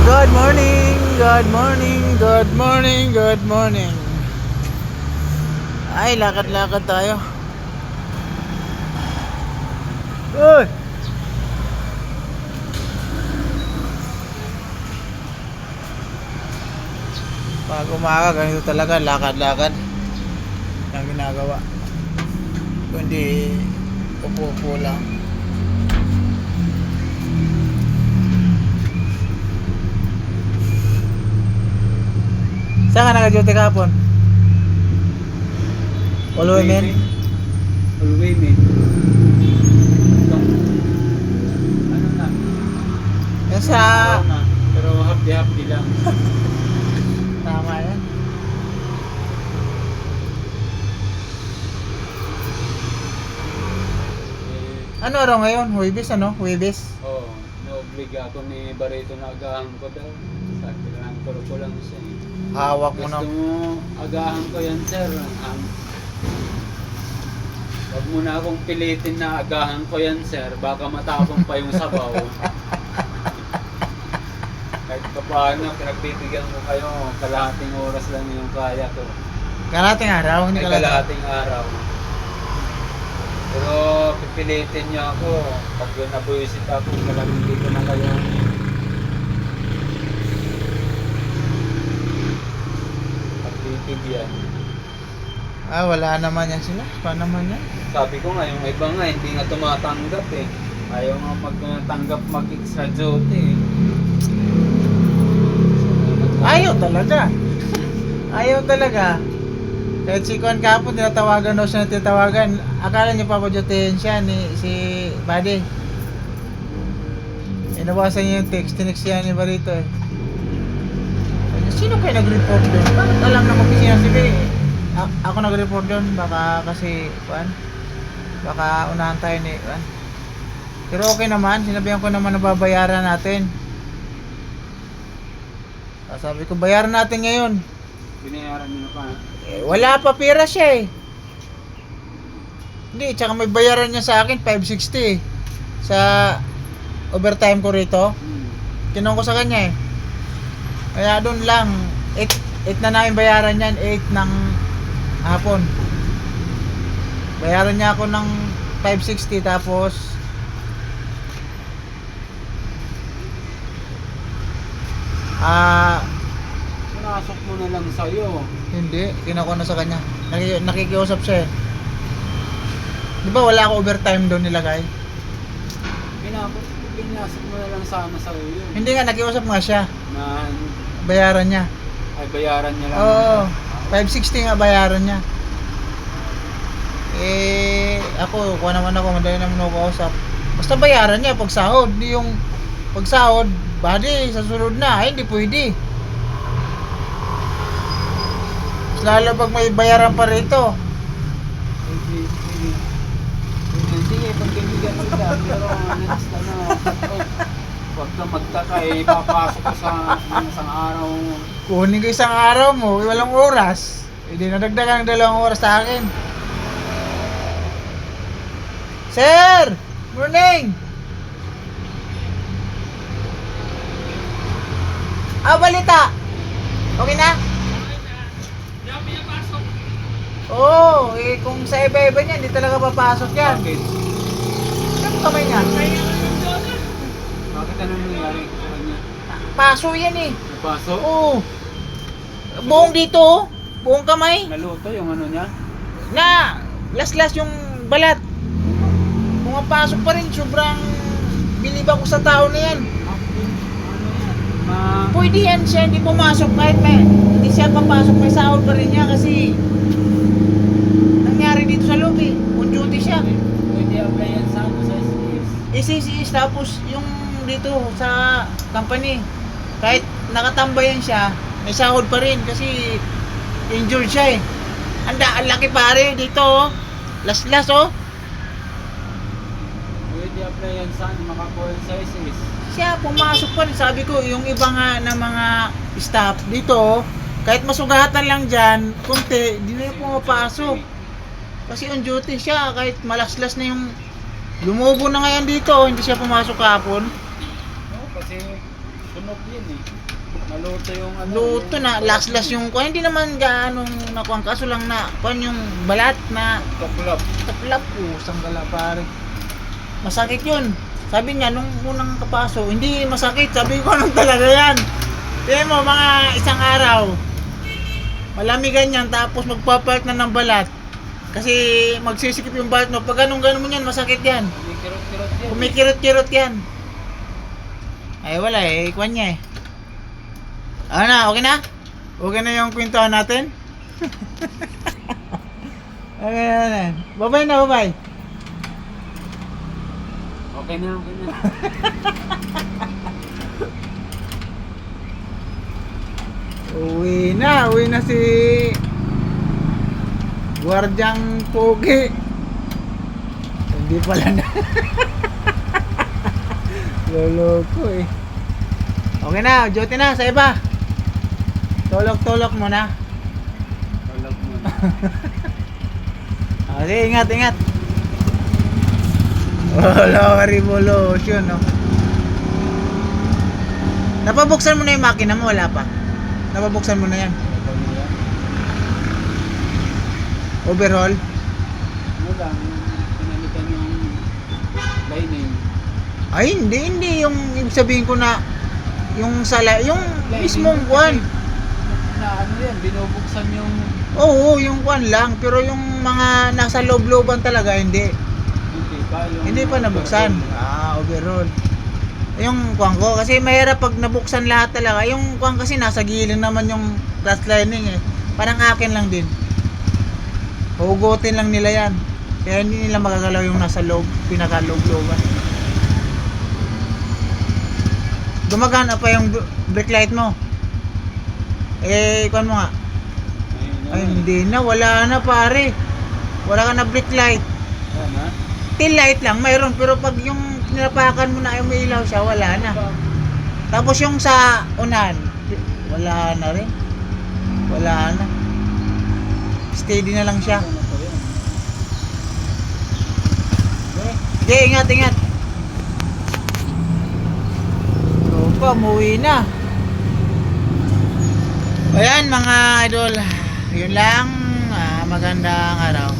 Good morning, good morning, good morning, good morning. Ay, lakad-lakad tayo. Uy! Pag umaga, ganito talaga, lakad-lakad ang ginagawa. Kundi upo-upo lang. Saan ka naka-duty kahapon? All women? All women. Ano na? Yan sa... Araw na. Pero happy lang. Tama yan. Ano araw ngayon? Huwebes ano? Huwebes? Naobliga ako ni Barito na agahan ko daw. Sabi lang ko lang siya. Hawak mo na. Gusto mo agahan ko yan, sir. Wag mo na akong pilitin na agahan ko yan, sir. Baka matapong pa yung sabaw. Kahit pa paano, pinagbibigyan ko kayo. Kalahating oras lang yung kaya ko. Kalahating araw? Hindi Ay, kalahating araw. Pero pipilitin niyo ako. Pag nabuisit ako, talagang dito na kayo. Pagbibigyan. Wala naman yan sila. Paano naman yan? Sabi ko nga, yung iba nga, hindi nga tumatanggap eh. Ayaw nga magtanggap mag-extra duty eh. Ayaw talaga. Ayaw talaga. Kahit si Kwan kahapon, tinatawagan daw siya na tinatawagan. Akala niya pa ako dutehin siya ni si Buddy. Inawasan niya yung text. Tinext siya ni Barito eh. Sino kayo nag-report doon? Bakit alam ng opisina si Bay? Ako nag-report doon. Baka kasi, Kwan, baka unahan tayo ni Kwan. Pero okay naman. Sinabihan ko naman na babayaran natin. Sabi ko, bayaran natin ngayon. Binayaran niyo na pa. Wala pa pera siya eh. Hindi, tsaka may bayaran niya sa akin 560 sa overtime ko rito. Kinuha ko sa kanya eh. Kaya doon lang 8 na namin bayaran yan, 8 ng hapon. Bayaran niya ako ng 560 tapos Pinasok mo na lang sa'yo. hindi, kinuha ko na sa kanya. Nakikiusap siya eh. Di ba wala ako overtime doon nilagay? Pinasok mo na lang sana sa'yo yun. Hindi nga, nakiusap nga siya. Na, Bayaran niya. ay bayaran niya lang. Oo, 560 nga bayaran niya. Ako, kuha naman ako, madali naman ako kausap. Basta bayaran niya pag sahod. Hindi yung pag sahod, Buddy, sa sunod na. Ay, hindi pwede. Lalo pag may bayaran pa rito. Sige, pagbibigyan kita. Pero next huwag ka magtaka eh. Papasok ko sa isang araw. Kunin ko isang araw mo, walang oras. Hindi nadagdagan ng 2 oras sa akin. Sir! Morning! Balita! Okay na? Oo, kung sa iba-iba niya, hindi talaga papasok yan. Bakit? Saan kamay niya? Bakit ano nangyari sa kanya? Paso yan eh. Napasok? Oo. Buong dito, oh. Buong kamay. Naluto yung ano niya? Na, las-las yung balat. Pumapasok pa rin, sobrang bilib ako sa tao na yan. Pwede yan siya, hindi pumasok kahit hindi siya papasok, may sahod pa rin niya kasi nangyari dito sa loob eh. On duty siya. Pwede apply yan sa ano sa SCS. SCS tapos yung dito sa company. Kahit nakatambayan siya, may sahod pa rin kasi injured siya eh. Ang laki pare dito oh. Las-las oh. Pwede apply yan sa ano, makakuha sa SCS. Siya pumasok pa rin. Sabi ko, yung iba nga na mga staff dito, kahit masugatan lang dyan, kunti, di na yung pumapasok. Kasi on duty siya, kahit malaslas na yung lumubo na ngayon dito, hindi siya pumasok kahapon. Oo, kasi Sunog yun eh. Naluto yung ano. Luto na, last yung kuan, hindi naman gaano nakuha, kaso lang na kuan yung balat na Taplap. taplap po, sanggala pare. Masakit yun. Sabi niya nung unang kapaso, hindi masakit. Sabi ko nung talaga yan. Tingnan mo mga isang araw. Malamigan yan tapos magpapalt na ng balat. Kasi magsisikip yung balat mo. Pag ganun mo yan, masakit yan. Kumikirot-kirot yan. Kumikirot-kirot yan. Ay wala eh, kuan niya eh. Ano na, okay na? Okay na yung kwentuhan natin? Okay na. Bye-bye na, bye-bye. Okay na, okay na. Uwi na si Guardiang Pogi. Hindi pala na. Loloko eh. Okay na, duty na sa iba. Tulok-tulok mo na. Talag mo na. Okay, ingat. Wala revolution, no? Napabuksan mo na yung makina mo, wala pa? Napabuksan mo na yan. Ito mo yan. Overhaul? Ano lang, pinalitan yung lining. Ay, hindi. Yung ibig sabihin ko na, yung sala, yung Lining mismong kasi, kwan. Na ano yan, binubuksan yung... Oo, yung kwan lang. Pero yung mga nasa loob-looban talaga, hindi. Hindi pa, yung... Hindi pa nabuksan. Overhaul. Yung kwan ko, kasi mahirap pag nabuksan lahat talaga. Yung kwan kasi nasa gilid naman yung last lining eh. Parang akin lang din. Hugutin lang nila yan. Kaya hindi nila magagalaw yung nasa loob, pinaka-loob-looban. Gumagana pa yung brake light mo. Eh, kwan mo nga. Ay, hindi na. Wala na pare. Wala ka na brake light. Yan ha? Tail light lang, mayroon. Pero pag yung pinapakan mo na yung may ilaw siya, wala na. Tapos yung sa unahan, wala na rin. Wala na. Steady na lang siya. Ano to yan? Okay, ingat. Opo, umuwi na. Ayan mga idol. Yun lang. Magandang araw.